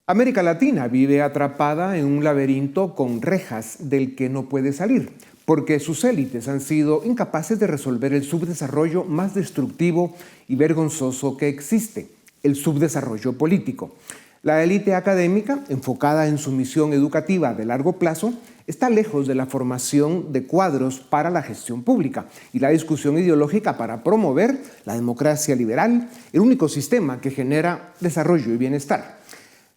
América Latina vive atrapada en un laberinto con rejas del que no puede salir, porque sus élites han sido incapaces de resolver el subdesarrollo más destructivo y vergonzoso que existe, el subdesarrollo político. La élite académica, enfocada en su misión educativa de largo plazo, está lejos de la formación de cuadros para la gestión pública y la discusión ideológica para promover la democracia liberal, el único sistema que genera desarrollo y bienestar.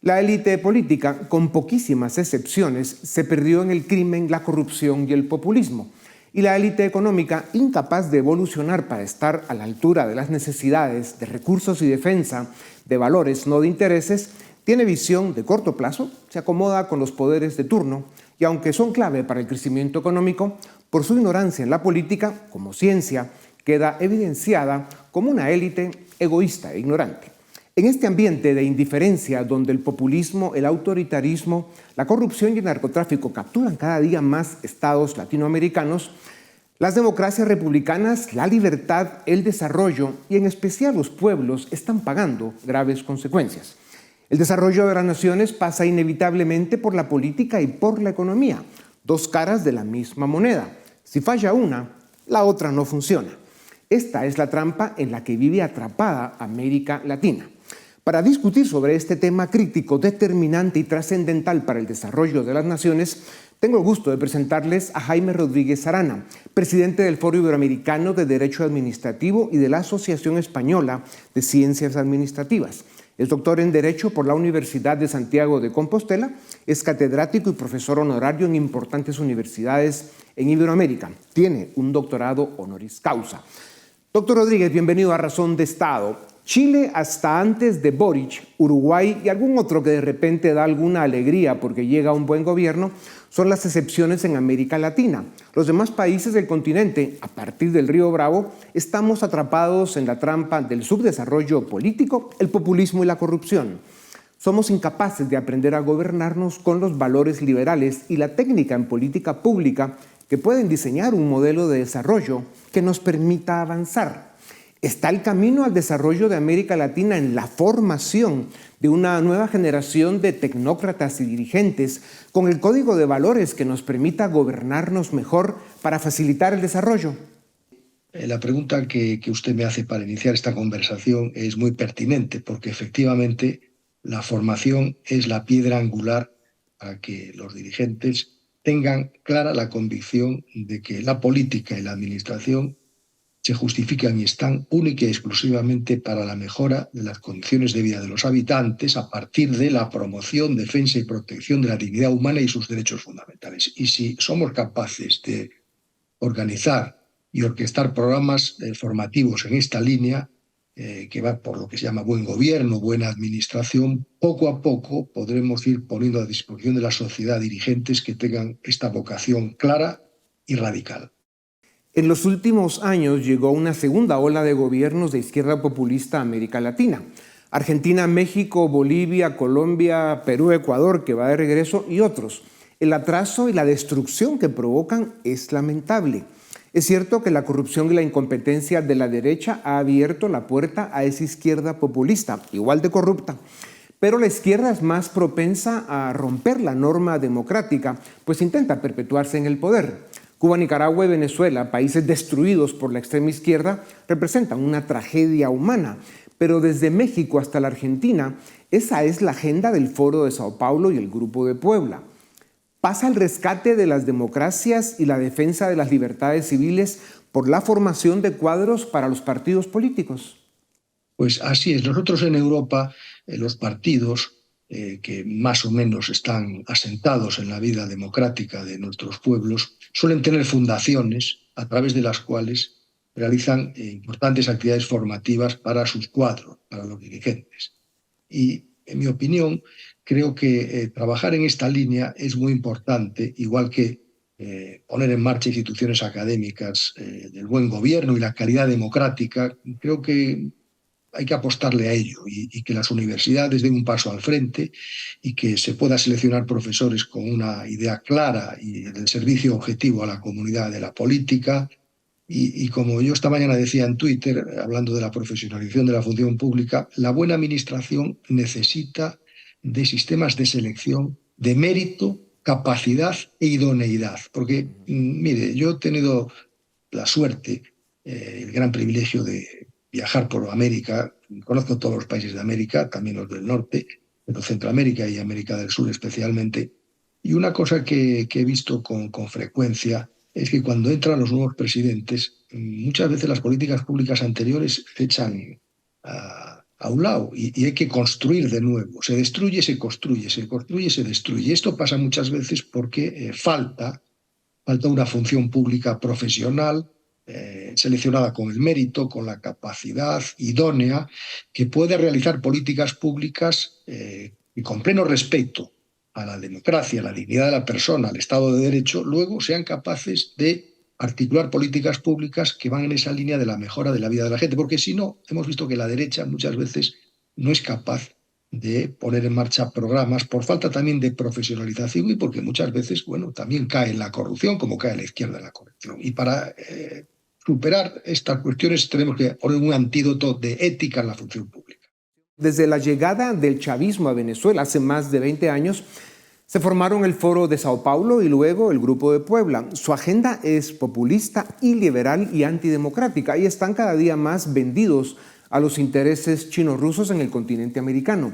La élite política, con poquísimas excepciones, se perdió en el crimen, la corrupción y el populismo. Y la élite económica, incapaz de evolucionar para estar a la altura de las necesidades de recursos y defensa de valores, no de intereses, tiene visión de corto plazo, se acomoda con los poderes de turno y aunque son clave para el crecimiento económico, por su ignorancia en la política, como ciencia, queda evidenciada como una élite egoísta e ignorante. En este ambiente de indiferencia donde el populismo, el autoritarismo, la corrupción y el narcotráfico capturan cada día más estados latinoamericanos, las democracias republicanas, la libertad, el desarrollo y en especial los pueblos están pagando graves consecuencias. El desarrollo de las naciones pasa inevitablemente por la política y por la economía, dos caras de la misma moneda. Si falla una, la otra no funciona. Esta es la trampa en la que vive atrapada América Latina. Para discutir sobre este tema crítico, determinante y trascendental para el desarrollo de las naciones, tengo el gusto de presentarles a Jaime Rodríguez Arana, presidente del Foro Iberoamericano de Derecho Administrativo y de la Asociación Española de Ciencias Administrativas. Es doctor en Derecho por la Universidad de Santiago de Compostela, es catedrático y profesor honorario en importantes universidades en Iberoamérica. Tiene un doctorado honoris causa. Doctor Rodríguez, bienvenido a Razón de Estado. Chile, hasta antes de Boric, Uruguay y algún otro que de repente da alguna alegría porque llega un buen gobierno, son las excepciones en América Latina. Los demás países del continente, a partir del Río Bravo, estamos atrapados en la trampa del subdesarrollo político, el populismo y la corrupción. Somos incapaces de aprender a gobernarnos con los valores liberales y la técnica en política pública que pueden diseñar un modelo de desarrollo que nos permita avanzar. ¿Está el camino al desarrollo de América Latina en la formación de una nueva generación de tecnócratas y dirigentes con el código de valores que nos permita gobernarnos mejor para facilitar el desarrollo? La pregunta que usted me hace para iniciar esta conversación es muy pertinente porque efectivamente la formación es la piedra angular para que los dirigentes tengan clara la convicción de que la política y la administración se justifican y están única y exclusivamente para la mejora de las condiciones de vida de los habitantes a partir de la promoción, defensa y protección de la dignidad humana y sus derechos fundamentales. Y si somos capaces de organizar y orquestar programas formativos en esta línea, que va por lo que se llama buen gobierno, buena administración, poco a poco podremos ir poniendo a disposición de la sociedad dirigentes que tengan esta vocación clara y radical. En los últimos años llegó una segunda ola de gobiernos de izquierda populista a América Latina. Argentina, México, Bolivia, Colombia, Perú, Ecuador, que va de regreso, y otros. El atraso y la destrucción que provocan es lamentable. Es cierto que la corrupción y la incompetencia de la derecha ha abierto la puerta a esa izquierda populista, igual de corrupta. Pero la izquierda es más propensa a romper la norma democrática, pues intenta perpetuarse en el poder. Cuba, Nicaragua y Venezuela, países destruidos por la extrema izquierda, representan una tragedia humana. Pero desde México hasta la Argentina, esa es la agenda del Foro de Sao Paulo y el Grupo de Puebla. ¿Pasa el rescate de las democracias y la defensa de las libertades civiles por la formación de cuadros para los partidos políticos? Pues así es. Nosotros en Europa, los partidos que más o menos están asentados en la vida democrática de nuestros pueblos, suelen tener fundaciones a través de las cuales realizan importantes actividades formativas para sus cuadros, para los dirigentes. Y, en mi opinión, creo que trabajar en esta línea es muy importante, igual que poner en marcha instituciones académicas del buen gobierno y la calidad democrática. Creo que hay que apostarle a ello y que las universidades den un paso al frente y que se pueda seleccionar profesores con una idea clara y del servicio objetivo a la comunidad de la política. Y como yo esta mañana decía en Twitter, hablando de la profesionalización de la función pública, la buena administración necesita de sistemas de selección de mérito, capacidad e idoneidad. Porque, mire, yo he tenido la suerte, el gran privilegio de viajar por América. Conozco todos los países de América, también los del norte, pero Centroamérica y América del Sur especialmente. Y una cosa que he visto con frecuencia es que cuando entran los nuevos presidentes, muchas veces las políticas públicas anteriores se echan a un lado y hay que construir de nuevo. Se destruye, se construye, se construye, se destruye. Y esto pasa muchas veces porque falta una función pública profesional, seleccionada con el mérito, con la capacidad idónea, que puede realizar políticas públicas y con pleno respeto a la democracia, a la dignidad de la persona, al Estado de Derecho, luego sean capaces de articular políticas públicas que van en esa línea de la mejora de la vida de la gente. Porque si no, hemos visto que la derecha muchas veces no es capaz de poner en marcha programas por falta también de profesionalización y porque muchas veces, bueno, también cae en la corrupción como cae en la izquierda en la corrupción. Y para superar estas cuestiones tenemos que poner un antídoto de ética en la función pública. Desde la llegada del chavismo a Venezuela hace más de 20 años, se formaron el Foro de Sao Paulo y luego el Grupo de Puebla. Su agenda es populista, iliberal y antidemocrática y están cada día más vendidos a los intereses chino-rusos en el continente americano.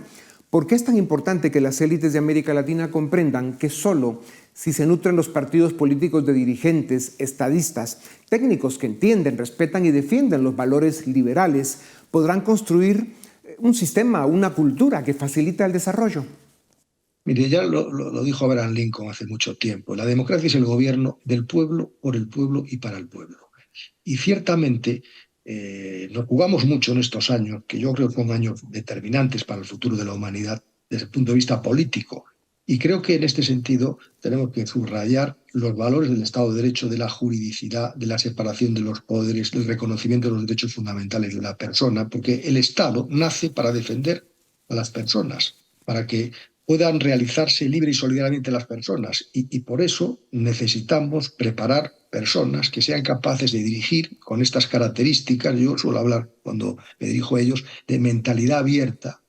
¿Por qué es tan importante que las élites de América Latina comprendan que solo si se nutren los partidos políticos de dirigentes, estadistas, técnicos que entienden, respetan y defienden los valores liberales, podrán construir un sistema, una cultura que facilita el desarrollo? Mire, ya lo dijo Abraham Lincoln hace mucho tiempo. La democracia es el gobierno del pueblo, por el pueblo y para el pueblo. Y ciertamente nos jugamos mucho en estos años, que yo creo que son años determinantes para el futuro de la humanidad desde el punto de vista político. Y creo que en este sentido tenemos que subrayar los valores del Estado de Derecho, de la juridicidad, de la separación de los poderes, del reconocimiento de los derechos fundamentales de la persona, porque el Estado nace para defender a las personas, para que puedan realizarse libre y solidariamente las personas. Y por eso necesitamos preparar personas que sean capaces de dirigir con estas características. Yo suelo hablar, cuando me dirijo a ellos, de mentalidad abierta,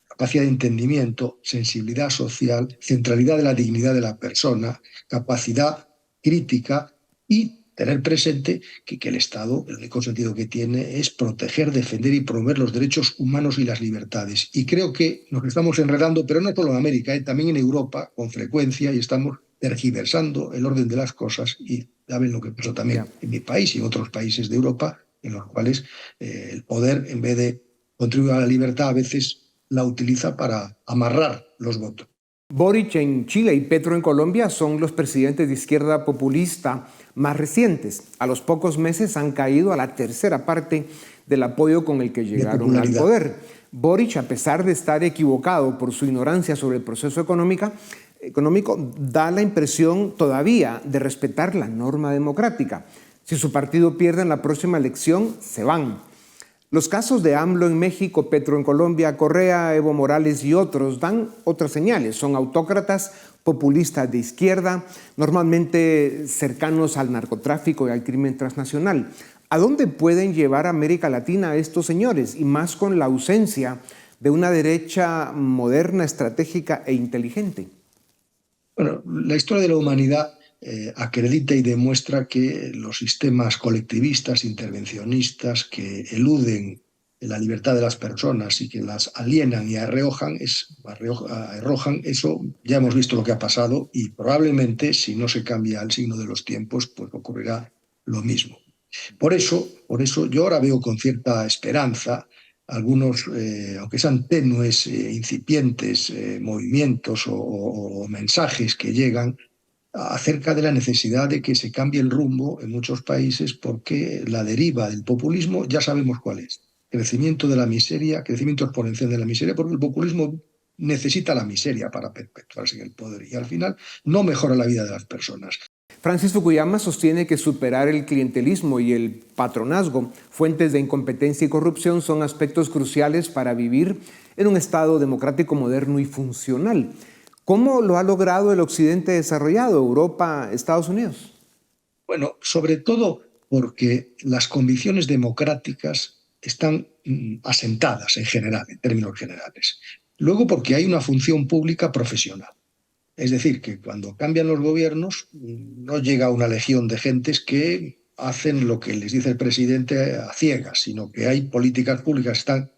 capacidad de entendimiento, sensibilidad social, centralidad de la dignidad de la persona, capacidad crítica y tener presente que el Estado, el único sentido que tiene es proteger, defender y promover los derechos humanos y las libertades. Y creo que nos estamos enredando, pero no solo en América, también en Europa con frecuencia, y estamos tergiversando el orden de las cosas. Y saben lo que pasó también en mi país y en otros países de Europa, en los cuales el poder, en vez de contribuir a la libertad, a veces la utiliza para amarrar los votos. Boric en Chile y Petro en Colombia son los presidentes de izquierda populista más recientes. A los pocos meses han caído a la tercera parte del apoyo con el que llegaron al poder. Boric, a pesar de estar equivocado por su ignorancia sobre el proceso económico, da la impresión todavía de respetar la norma democrática. Si su partido pierde en la próxima elección, se van. Los casos de AMLO en México, Petro en Colombia, Correa, Evo Morales y otros dan otras señales. Son autócratas, populistas de izquierda, normalmente cercanos al narcotráfico y al crimen transnacional. ¿A dónde pueden llevar a América Latina a estos señores? Y más con la ausencia de una derecha moderna, estratégica e inteligente. Bueno, la historia de la humanidad acredita y demuestra que los sistemas colectivistas, intervencionistas, que eluden la libertad de las personas y que las alienan y arrojan, eso ya hemos visto lo que ha pasado y probablemente si no se cambia el signo de los tiempos, pues ocurrirá lo mismo. Por eso yo ahora veo con cierta esperanza algunos, aunque sean tenues, incipientes movimientos o mensajes que llegan acerca de la necesidad de que se cambie el rumbo en muchos países porque la deriva del populismo ya sabemos cuál es. Crecimiento de la miseria, crecimiento exponencial de la miseria, porque el populismo necesita la miseria para perpetuarse en el poder y al final no mejora la vida de las personas. Francis Fukuyama sostiene que superar el clientelismo y el patronazgo, fuentes de incompetencia y corrupción, son aspectos cruciales para vivir en un Estado democrático moderno y funcional. ¿Cómo lo ha logrado el Occidente desarrollado, Europa, Estados Unidos? Bueno, sobre todo porque las convicciones democráticas están asentadas en general, en términos generales. Luego, porque hay una función pública profesional. Es decir, que cuando cambian los gobiernos no llega una legión de gentes que hacen lo que les dice el presidente a ciegas, sino que hay políticas públicas que están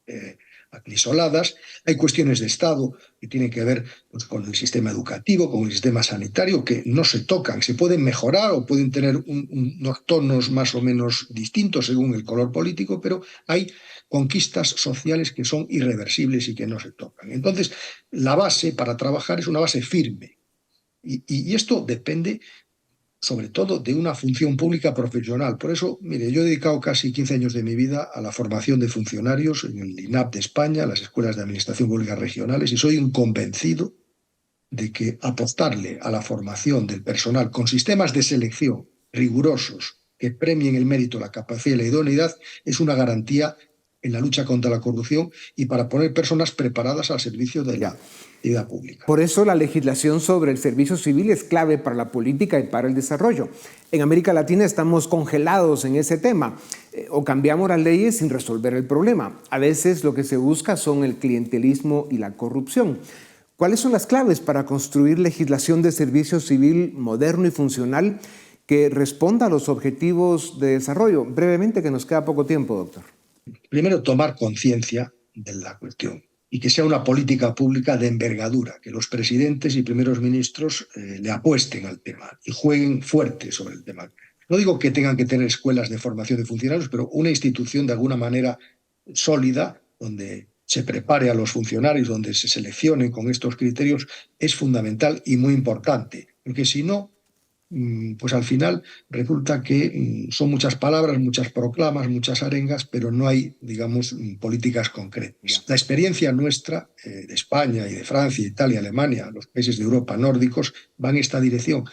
eh, acrisoladas, hay cuestiones de Estado que tienen que ver pues, con el sistema educativo, con el sistema sanitario, que no se tocan, se pueden mejorar o pueden tener unos tonos más o menos distintos según el color político, pero hay conquistas sociales que son irreversibles y que no se tocan. Entonces, la base para trabajar es una base firme. Y esto depende sobre todo de una función pública profesional. Por eso, mire, yo he dedicado casi 15 años de mi vida a la formación de funcionarios en el INAP de España, las escuelas de administración pública regionales, y soy un convencido de que apostarle a la formación del personal con sistemas de selección rigurosos que premien el mérito, la capacidad y la idoneidad es una garantía en la lucha contra la corrupción y para poner personas preparadas al servicio de la actividad pública. Por eso la legislación sobre el servicio civil es clave para la política y para el desarrollo. En América Latina estamos congelados en ese tema. O cambiamos las leyes sin resolver el problema. A veces lo que se busca son el clientelismo y la corrupción. ¿Cuáles son las claves para construir legislación de servicio civil moderno y funcional que responda a los objetivos de desarrollo? Brevemente, que nos queda poco tiempo, doctor. Primero, tomar conciencia de la cuestión y que sea una política pública de envergadura, que los presidentes y primeros ministros le apuesten al tema y jueguen fuerte sobre el tema. No digo que tengan que tener escuelas de formación de funcionarios, pero una institución de alguna manera sólida, donde se prepare a los funcionarios, donde se seleccionen con estos criterios, es fundamental y muy importante, porque si no, pues al final resulta que son muchas palabras, muchas proclamas, muchas arengas, pero no hay, digamos, políticas concretas. La experiencia nuestra de España y de Francia, Italia, Alemania, los países de Europa nórdicos, va en esta dirección.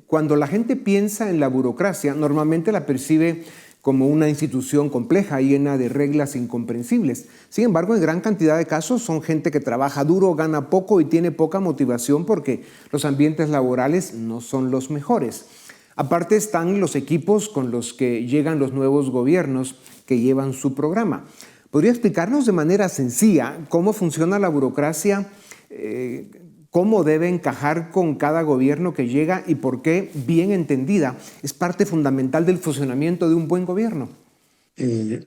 Cuando la gente piensa en la burocracia, normalmente la percibe como una institución compleja, llena de reglas incomprensibles. Sin embargo, en gran cantidad de casos son gente que trabaja duro, gana poco y tiene poca motivación porque los ambientes laborales no son los mejores. Aparte están los equipos con los que llegan los nuevos gobiernos que llevan su programa. ¿Podría explicarnos de manera sencilla cómo funciona la burocracia, cómo debe encajar con cada gobierno que llega y por qué, bien entendida, es parte fundamental del funcionamiento de un buen gobierno?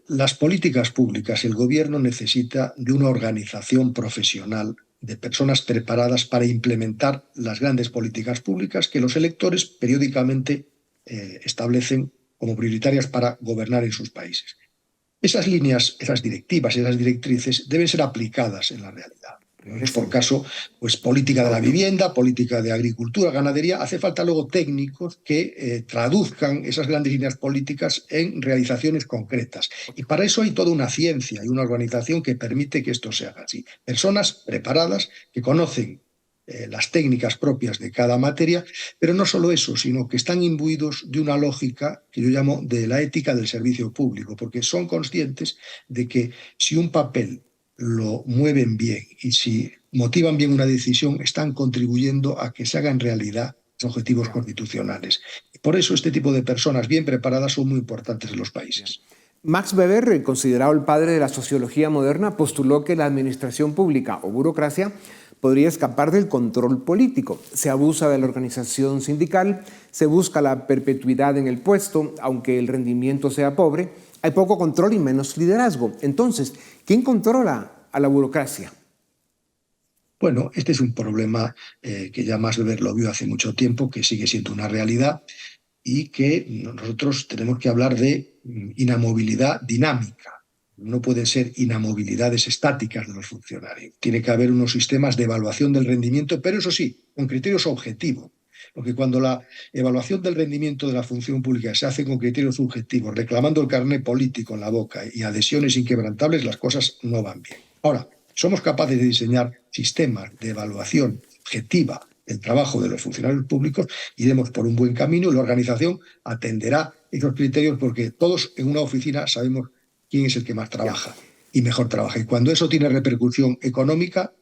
Las políticas públicas, el gobierno necesita de una organización profesional, de personas preparadas para implementar las grandes políticas públicas que los electores periódicamente establecen como prioritarias para gobernar en sus países. Esas líneas, esas directivas, esas directrices deben ser aplicadas en la realidad. Por caso, pues política de la vivienda, política de agricultura, ganadería. Hace falta luego técnicos que traduzcan esas grandes líneas políticas en realizaciones concretas. Y para eso hay toda una ciencia y una organización que permite que esto se haga así. Personas preparadas que conocen las técnicas propias de cada materia, pero no solo eso, sino que están imbuidos de una lógica que yo llamo de la ética del servicio público, porque son conscientes de que si un papel lo mueven bien y si motivan bien una decisión, están contribuyendo a que se hagan realidad los objetivos constitucionales. Y por eso este tipo de personas bien preparadas son muy importantes en los países. Max Weber, considerado el padre de la sociología moderna, postuló que la administración pública o burocracia podría escapar del control político. Se abusa de la organización sindical, se busca la perpetuidad en el puesto, aunque el rendimiento sea pobre, hay poco control y menos liderazgo. Entonces, ¿quién controla a la burocracia? Bueno, este es un problema que ya Max Weber lo vio hace mucho tiempo, que sigue siendo una realidad y que nosotros tenemos que hablar de inamovilidad dinámica. No pueden ser inamovilidades estáticas de los funcionarios. Tiene que haber unos sistemas de evaluación del rendimiento, pero eso sí, con criterios objetivos. Porque cuando la evaluación del rendimiento de la función pública se hace con criterios subjetivos, reclamando el carné político en la boca y adhesiones inquebrantables, las cosas no van bien. Ahora, somos capaces de diseñar sistemas de evaluación objetiva del trabajo de los funcionarios públicos, iremos por un buen camino y la organización atenderá esos criterios porque todos en una oficina sabemos quién es el que más trabaja y mejor trabaja. Y cuando eso tiene repercusión económica,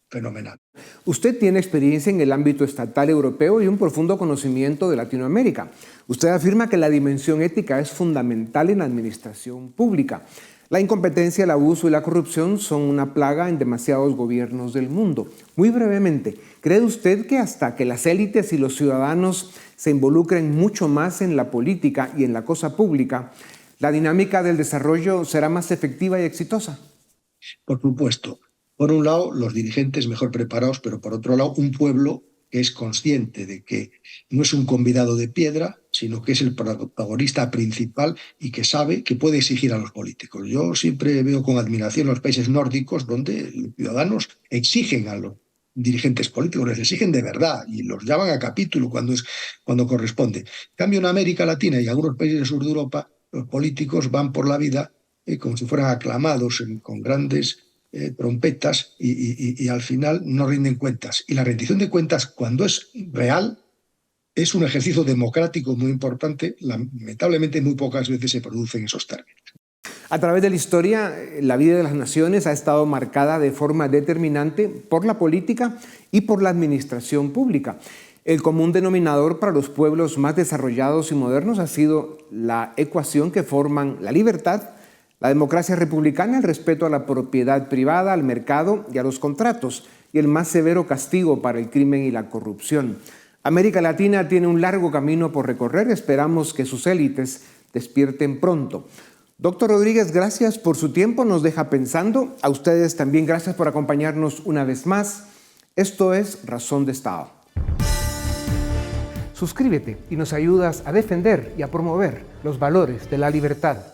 fenomenal. Usted tiene experiencia en el ámbito estatal europeo y un profundo conocimiento de Latinoamérica. Usted afirma que la dimensión ética es fundamental en la administración pública. La incompetencia, el abuso y la corrupción son una plaga en demasiados gobiernos del mundo. Muy brevemente, ¿cree usted que hasta que las élites y los ciudadanos se involucren mucho más en la política y en la cosa pública, la dinámica del desarrollo será más efectiva y exitosa? Por supuesto, por un lado, los dirigentes mejor preparados, pero por otro lado, un pueblo que es consciente de que no es un convidado de piedra, sino que es el protagonista principal y que sabe que puede exigir a los políticos. Yo siempre veo con admiración los países nórdicos donde los ciudadanos exigen a los dirigentes políticos, les exigen de verdad y los llaman a capítulo cuando corresponde. En cambio, en América Latina y algunos países del sur de Europa, los políticos van por la vida como si fueran aclamados con grandes trompetas y al final no rinden cuentas. Y la rendición de cuentas, cuando es real, es un ejercicio democrático muy importante. Lamentablemente, muy pocas veces se produce en esos términos. A través de la historia, la vida de las naciones ha estado marcada de forma determinante por la política y por la administración pública. El común denominador para los pueblos más desarrollados y modernos ha sido la ecuación que forman la libertad, la democracia republicana, el respeto a la propiedad privada, al mercado y a los contratos, y el más severo castigo para el crimen y la corrupción. América Latina tiene un largo camino por recorrer. Esperamos que sus élites despierten pronto. Doctor Rodríguez, gracias por su tiempo, nos deja pensando. A ustedes también gracias por acompañarnos una vez más. Esto es Razón de Estado. Suscríbete y nos ayudas a defender y a promover los valores de la libertad.